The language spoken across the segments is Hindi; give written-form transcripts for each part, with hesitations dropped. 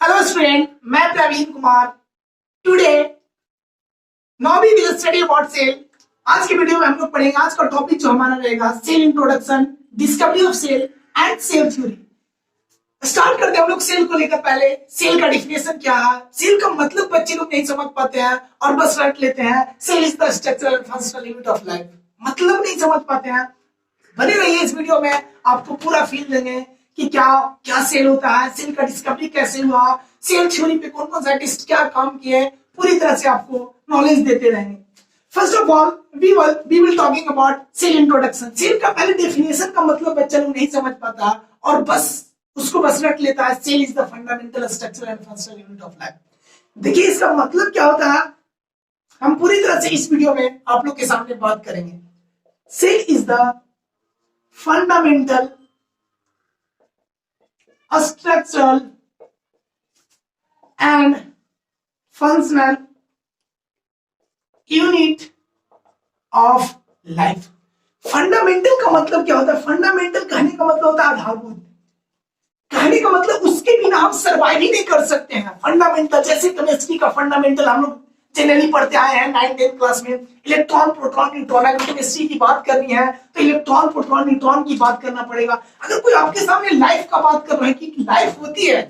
हेलो स्टूडेंट, मैं Praveen Kumar. Today now we will study about cell. आज के वीडियो में हम लोग पढ़ेंगे। आज का टॉपिक जो हमारा रहेगा cell introduction, discovery of cell and cell theory. Start करते हैं हम लोग सेल को लेकर। पहले सेल का डिफिनेशन क्या है, सेल का मतलब बच्चे लोग नहीं समझ पाते हैं और बस रट लेते हैं। Cell is the structural and functional unit of life, मतलब नहीं समझ पाते हैं। बने रहिए इस वीडियो में, आपको पूरा फील देंगे कि क्या क्या सेल होता है, सेल का डिस्कवरी कैसे हुआ, सेल थ्योरी पे कौन कौन साइंटिस्ट क्या काम किए, पूरी तरह से आपको नॉलेज देते रहेंगे। First of all we will talking about cell introduction. Cell का पहले डेफिनेशन का मतलब बच्चा लोग नहीं समझ पाता और बस उसको बस रट लेता है। Cell is the fundamental structure and functional unit of life. देखिए इसका मतलब क्या होता है, हम पूरी तरह से इस वीडियो में आप लोग के सामने बात करेंगे। Cell is the fundamental structural and functional unit of life. Fundamental का मतलब क्या होता है? फंडामेंटल कहने का मतलब होता है आधारभूत। कहने का मतलब उसके बिना हम सर्वाइव ही नहीं कर सकते हैं। फंडामेंटल जैसे केमिस्ट्री का फंडामेंटल हम लोग जनरली पढ़ते आए हैं 9th-10th क्लास में। Electron, proton, neutron. अगर केमिस्ट्री की बात करनी है तो इलेक्ट्रॉन, प्रोटॉन, न्यूट्रॉन की बात करना पड़ेगा। अगर कोई आपके सामने लाइफ का बात कर रहा है कि लाइफ होती है,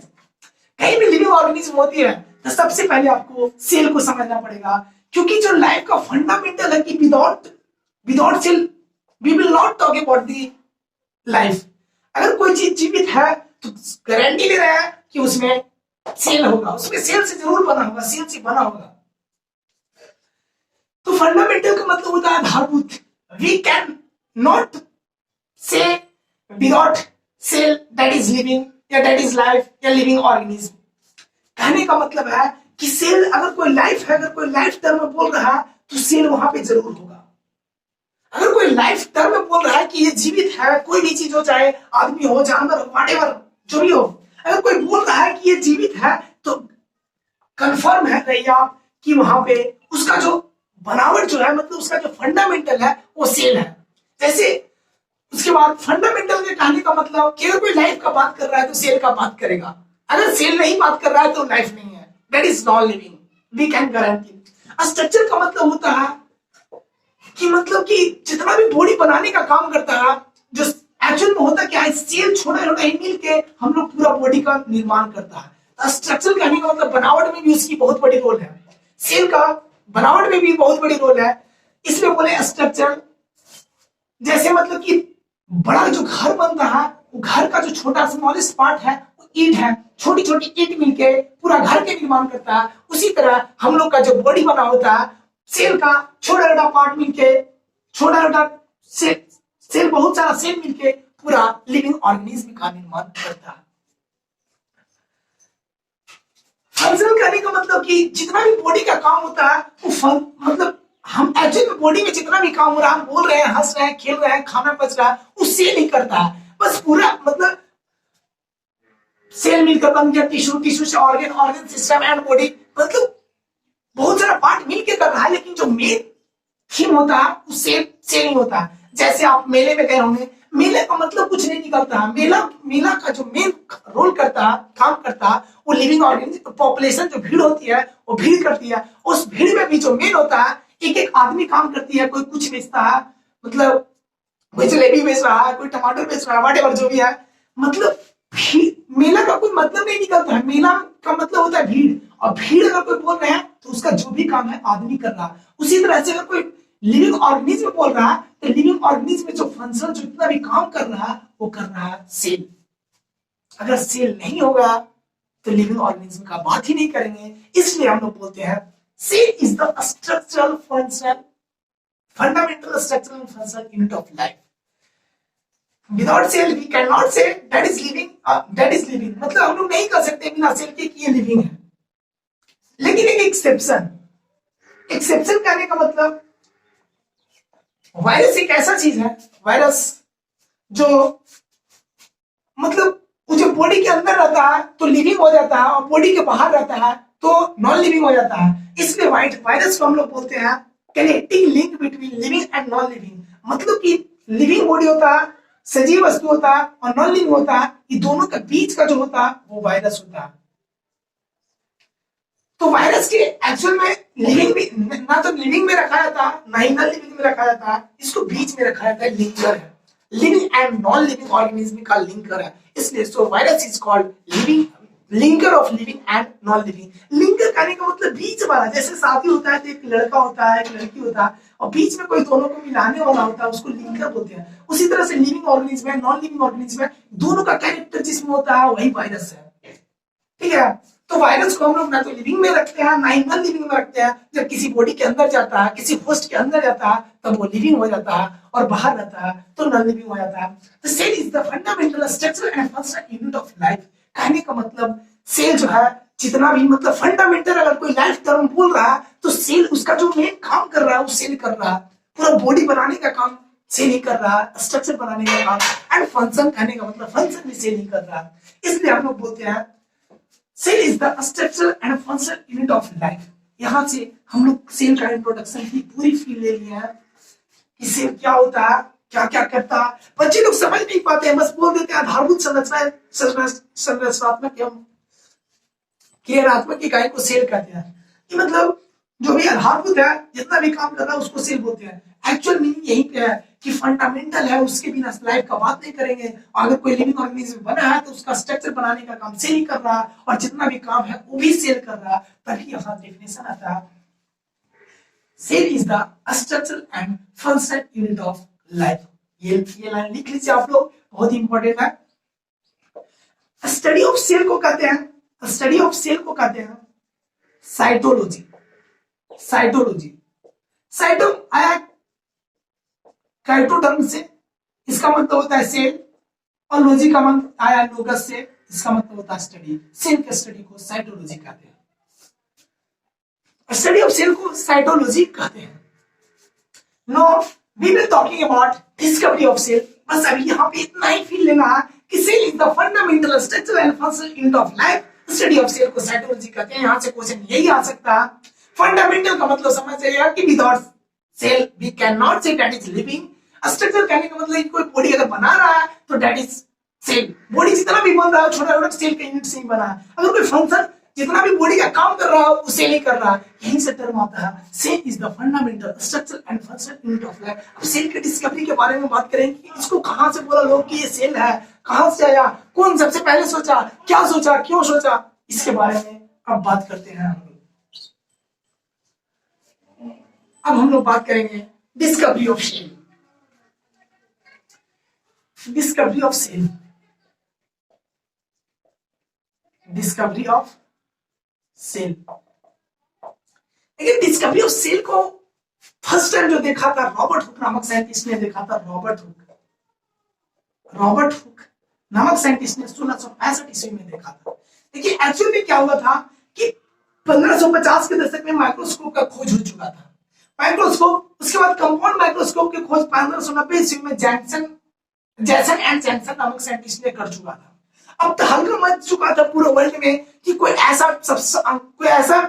कहीं भी लिविंग ऑर्गेनिज्म होती है, तो सबसे पहले आपको सेल को समझना पड़ेगा। क्योंकि जो लाइफ का फंडामेंटल है कि without cell we will not talk about the life. अगर कोई चीज जीवित है तो गारंटी ले रहा है कि उसमें सेल होगा, उसमें सेल से जरूर बना होगा, सेल से बना होगा। तो फंडामेंटल का मतलब होता है आधारभूत। We can not say without cell that is living या दैट इज लाइफ या लिविंग ऑर्गेनिज्म। कहने का मतलब है कि सेल, अगर कोई लाइफ है, अगर कोई लाइफ टर्म में बोल रहा है तो सेल वहां पे जरूर होगा। अगर कोई लाइफ टर्म में बोल रहा है कि ये जीवित है, कोई भी चीज हो, चाहे आदमी हो, जानवर हो, व्हाटएवर जो भी हो, अगर कोई बोल रहा है कि ये जीवित है तो कंफर्म है रहिए आप कि वहां पे उसका जो बनावट जो है, मतलब उसका जो फंडामेंटल है वो सेल है। जैसे उसके बाद फंडामेंटल के कहने का मतलब कि अगर कोई लाइफ का बात कर रहा है तो सेल का बात करेगा। अगर सेल नहीं बात कर रहा है तो लाइफ नहीं है, that is non living, we can guarantee. Structure का मतलब होता है कि मतलब कि जितना भी बॉडी बनाने का काम करता है, जो एक्चुअल में होता क्या है, सेल छोटा छोटा ही मिल के हम लोग पूरा बॉडी का निर्माण करता है। स्ट्रक्चर कहने का मतलब बनावट में भी उसकी बहुत बड़ी रोल है। सेल का बनावट में भी बहुत बड़ी रोल है, इसलिए बोले स्ट्रक्चर। जैसे मतलब कि बड़ा जो घर बनता है, वो घर का जो छोटा स्मॉलेस्ट पार्ट है वो ईंट है, छोटी छोटी ईंट मिलके पूरा घर के निर्माण करता है। उसी तरह हम लोग का जो बॉडी बना होता है, सेल का छोटा छोटा पार्ट मिलके, छोटा छोटा सेल बहुत सारा सेल मिलके पूरा लिविंग ऑर्गेनिज्म का निर्माण करता है। फंक्शनल करने का मतलब कि जितना भी बॉडी का काम होता है वो मतलब हम एक्चुअली में बॉडी में जितना भी काम हो रहा है, हम बोल रहे हैं, हंस रहे हैं, खेल रहे हैं, खाना पच रहा है, वो सेल ही करता है। बस पूरा मतलब सेल मिलकर बन गया टिश्यू, टिश्यू से organ, organ system and body, मतलब बहुत सारा पार्ट मिलके कर रहा है। लेकिन जो मेन थीम होता है वो सेल नहीं होता है। जैसे आप मेले में गए होंगे, मेले का मतलब कुछ नहीं निकलता है। मेला का जो मेन रोल करता है, काम करता है, वो लिविंग ऑर्गेनिज्म, पॉपुलेशन जो भीड़ होती है वो भीड़ करती है। उस भीड़ में भी जो मेन होता है, एक एक आदमी काम करती है। कोई कुछ बेचता है, मतलब कोई जलेबी बेच रहा है, कोई टमाटर बेच रहा है, व्हाटएवर जो भी है, मतलब मेला का कोई मतलब नहीं निकलता है। मेला का मतलब होता है भीड़, और भीड़ अगर कोई बोल रहे हैं तो उसका जो भी काम है आदमी कर रहा है। उसी तरह से अगर कोई लिविंग ऑर्गेनिज्म बोल रहा है तो लिविंग ऑर्गेनिज्म में जो फंक्शन, जो इतना भी काम कर रहा है, वो कर रहा है सेल। अगर सेल नहीं होगा तो लिविंग ऑर्गेनिज्म का बात ही नहीं करेंगे। इसलिए हम लोग बोलते हैं cell is the structural function, fundamental structural function unit of life. Without cell we can not say that is living, that is living, मतलब हम लोग नहीं कर सकते बिना सेल के कि ये लिविंग है। लेकिन एक एक्सेप्शन कहने का मतलब, वायरस एक ऐसा चीज है, वायरस जो मतलब वो जो बॉडी के अंदर रहता है तो लिविंग हो जाता है, और बॉडी के बाहर रहता है तो नॉन लिविंग हो जाता है। इसलिए वायरस को हम लोग बोलते हैं connecting link between living and non living. मतलब कि लिविंग बॉडी होता है, सजीव वस्तु होता है, और नॉन लिविंग होता है, ये दोनों के बीच का जो होता है वो वायरस होता है। तो वायरस के एक्चुअल में लिविंग भी ना तो लिविंग में रखा जाता ना ही नॉन लिविंग में रखा जाता, इसको बीच में रखा जाता है, लिंकर है, living and non living organism का लिंकर है, इसलिए सो virus is called living linker of living and non living. Linker कहने का मतलब बीच वाला, जैसे शादी होता है तो एक लड़का होता है एक लड़की होता है और बीच में कोई दोनों को मिलाने वाला होता है, उसको लिंकर बोलते हैं। उसी तरह से लिविंग ऑर्गेनिज्म है नॉन लिविंग ऑर्गेनिज्म है, दोनों का कैरेक्टर जिसमें होता है वही वायरस है, ठीक है। तो वायरस को हम लोग ना तो लिविंग में रखते हैं ना ही नॉन लिविंग में रखते हैं। जब किसी बॉडी के अंदर जाता है, किसी होस्ट के अंदर जाता है, तब वो लिविंग हो जाता है, और बाहर रहता है तो नॉन लिविंग हो जाता है। The cell is the fundamental structure and functional unit of life. कहने का मतलब सेल जो है जितना भी मतलब फंडामेंटल, अगर कोई लाइफ टर्म बोल रहा है तो सेल उसका जो मेन काम कर रहा है वो सेल कर रहा है, पूरा बॉडी बनाने का काम सेल ही कर रहा है, स्ट्रक्चर बनाने का काम। एंड फंक्शन कहने का मतलब फंक्शन भी सेल ही कर रहा है, इसलिए हम लोग बोलते हैं cell is the structure and functional unit of life. यहां से हम लोग सेल का इंट्रोडक्शन की पूरी फील ले लिए हैं कि सेल क्या होता है, क्या क्या करता है। बच्चे लोग समझ नहीं पाते हैं, बस बोल देते हैं आधारभूत संरचनात्मक एवं क्रियात्मक इकाई को सेल कहते हैं, कि मतलब जो भी आधारभूत है जितना भी काम कर रहा है उसको सेल बोलते हैं। एक्चुअल मीनिंग यही पे है कि फंडामेंटल है, उसके बिना लाइफ का बात नहीं करेंगे। और अगर कोई लिविंग ऑर्गेनिज्म बना है तो उसका स्ट्रक्चर बनाने का काम सेल ही कर रहा है, और जितना भी काम है वो भी सेल कर रहा है। तभी यहाँ डेफिनेशन आता है cell is the structure and functional unit of life. ये लाइन लिख लीजिए आप लोग, बहुत इंपॉर्टेंट है। स्टडी ऑफ सेल को कहते हैं, स्टडी ऑफ सेल को कहते हैं साइटोलॉजी। साइटोलॉजी, साइटो आया काइटोडर्म से, इसका मतलब होता है सेल, और लॉजी का मतलब आया लोगस से, इसका मतलब होता है स्टडी। सेल के स्टडी को साइटोलॉजी कहते हैं, स्टडी ऑफ सेल को साइटोलॉजी कहते हैं। Now we will talking about discovery of cell. बस अभी यहाँ पे इतना ही फील लेना है कि cell is the fundamental structure and functional unit of life. Study of cell को साइटोलॉजी कहते हैं। यहाँ से क्वेश्चन यही आ सकता है। फंडामेंटल का मतलब समझ जाइएगा कि without cell we can not say that is living. Structure कहने का मतलब कोई बॉडी अगर बना रहा है तो दैट इज सेल। बॉडी जितना भी बन रहा है छोटा छोटा सेल के यूनिट से ही बना है। अगर कोई फंक्शन जितना भी बॉडी का काम कर रहा है वो सेल ही कर रहा है, यही से टर्म आता है cell is the fundamental structure and functional unit of life. अब सेल के डिस्कवरी के बारे में बात करेंगे कि इसको कहां से बोला लोग कि ये सेल है, कहां से आया, कौन सबसे पहले सोचा, क्या सोचा, क्यों सोचा, इसके बारे में अब बात करते हैं। अब हम लोग बात करेंगे discovery of cell. Discovery of cell, discovery of cell. लेकिन डिस्कवरी ऑफ सेल को फर्स्ट टाइम जो देखा था रॉबर्ट हुक नामक साइंटिस्ट ने देखा था। रॉबर्ट हुक नामक साइंटिस्ट ने 1665 ईस्वी में देखा था। देखिए एक्चुअली में क्या हुआ था कि 1550 के दशक में माइक्रोस्कोप का खोज हो चुका था। माइक्रोस्कोप, उसके बाद कंपाउंड माइक्रोस्कोप की खोज 1590 ईस्वी में जैसन एंड जैनसन नामक साइंटिस्ट ने कर चुका था। अब तो हल्का मच चुका था पूरे वर्ल्ड में कि कोई ऐसा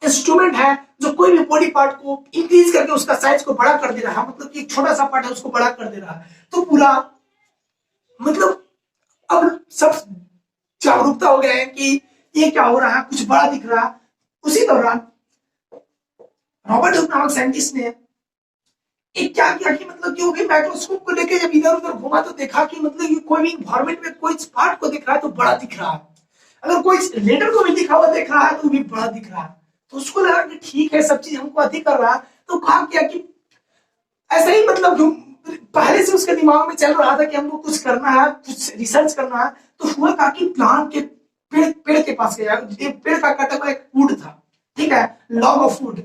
इंस्ट्रूमेंट है जो कोई भी बॉडी पार्ट को इंक्रीज करके उसका साइज को बड़ा कर दे रहा है, मतलब कि एक छोटा सा पार्ट है उसको बड़ा कर दे रहा है। तो पूरा मतलब अब सब जागरूकता हो गए हैं कि ये क्या हो रहा है, कुछ बड़ा दिख रहा है। उसी दौरान रॉबर्ट हुक नामक साइंटिस्ट ने एक क्या किया कि मतलब कि वो भी माइक्रोस्कोप को लेके जब इधर उधर घुमा तो देखा कि मतलब ये कोई भी इन्वायरमेंट में कोई पार्ट को दिख रहा है तो बड़ा दिख रहा है, अगर कोई लेटर को भी दिखा हुआ देख रहा है तो भी बड़ा दिख रहा है। तो उसको लगा कि ठीक है सब चीज हमको अधिक कर रहा है। तो कहा किया कि ऐसा ही मतलब पहले से उसके दिमाग में चल रहा था कि हमको कुछ करना है, कुछ रिसर्च करना है। तो हुआ कहा कि प्लांट के पेड़ के पास गया, पेड़ का कटा हुआ एक वुड था, ठीक है, log of would,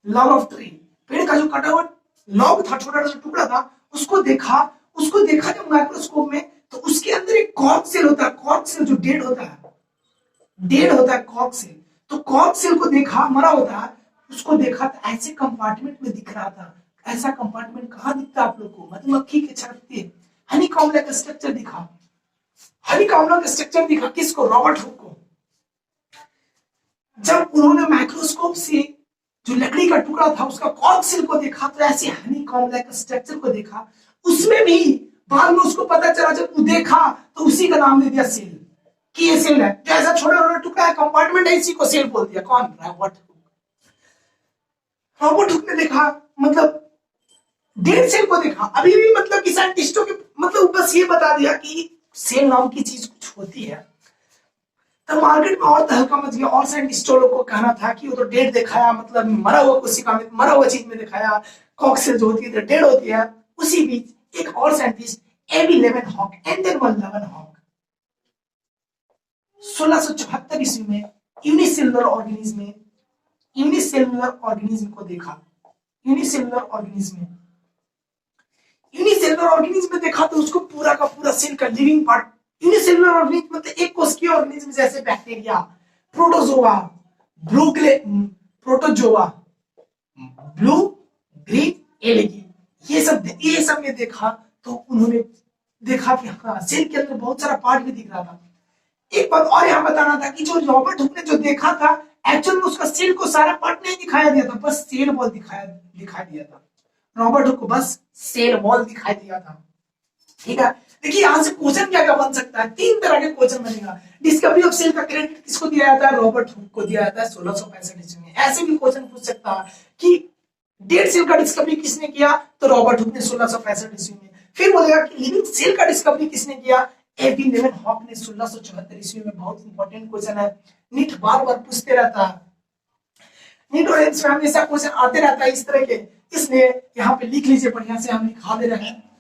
log of tree, पेड़ का जो कटा हुआ लॉग था, छोटा सा टुकड़ा था, उसको देखा जब माइक्रोस्कोप में तो उसके अंदर एक कॉर्क सेल होता है। कॉर्क सेल जो डेड होता है कॉर्क सेल। तो कॉर्क सेल को देखा, मरा होता है, उसको देखा तो ऐसे कंपार्टमेंट में दिख रहा था। ऐसा कंपार्टमेंट कहाँ दिखता है आप लोग को? मधुमक्खी के छत्ते, हनीकॉम्ब लाइक स्ट्रक्चर दिखा। हनीकॉम्ब लाइक स्ट्रक्चर दिखा किसको? रॉबर्ट हुक को। जब उन्होंने माइक्रोस्कोप से जो लकड़ी का टुकड़ा था उसका कॉर्क सेल को देखा तो ऐसे हनीकॉम्ब लाइक स्ट्रक्चर को देखा। उसमें भी बाद में उसको पता चला, जब वो देखा तो उसी का नाम दे दिया सेल। कि ये सेल है, जो ऐसा छोटा छोटा टुकड़ा है, कंपार्टमेंट है, इसी को सेल बोल दिया। कौन? Robert Hooke. रॉबर्ट हुक ने देखा, मतलब डेड सेल को देखा। अभी भी मतलब कि साइंटिस्टों के मतलब बस ये बता दिया कि सेल नाम की चीज कुछ होती है। तब मार्केट में और तहलका मच गया, और साइंटिस्टों लोग को कहना था कि वो तो डेड दिखाया, मतलब मरा हुआ कोशिका में, मरा हुआ चीज में दिखाया, कॉक सेल जो होती है तो डेड होती है। उसी बीच एक और साइंटिस्ट एबी लेवेनहॉक, एंडरसन लेवेनहॉक, 1674 ईस्वी में यूनिसेलुलर ऑर्गेनिज्म को देखा। यूनिसेलुलर ऑर्गेनिज्म में देखा तो उसको पूरा का पूरा सेल का लिविंग पार्ट। यूनिसेलुलर ऑर्गेनिज्म मतलब एक कोशिकीय ऑर्गेनिज्म, जैसे bacteria, protozoa, protozoa, blue green algae, ये सब में देखा तो उन्होंने देखा कि हाँ, सेल के अंदर बहुत सारा पार्ट भी दिख रहा था। एक बात और यहाँ बताना था कि जो रॉबर्ट हुक ने जो देखा था, एक्चुअल में उसका सेल को सारा पार्ट नहीं दिखाया दिया था, बस सेल वॉल दिखाई दिया था। रॉबर्ट हुक को बस सेल वॉल दिखाई दिया था। ठीक है, देखिए यहां से क्वेश्चन क्या क्या बन सकता है, 3 तरह के क्वेश्चन बनेगा। डिस्कवरी ऑफ सेल का क्रेडिट किसको दिया जाता है? रॉबर्ट हुक को दिया जाता है 1665 ईस्वी में। ऐसे भी क्वेश्चन पूछ सकता है कि डेड सेल का डिस्कवरी किसने किया? तो रॉबर्ट हुक ने 1665 ईस्वी में। फिर बोलेगा कि लिविंग सेल का डिस्कवरी किसने किया? एबी लेवेनहॉक ने 1674 ईस्वी में। बहुत इंपॉर्टेंट क्वेश्चन है, नीट बार बार पूछते रहता है। नीट और एम्स में हमेशा क्वेश्चन आते रहता है इस तरह के, इसलिए यहाँ पे लिख लीजिए, बढ़िया से हम लिखा दे रहे हैं।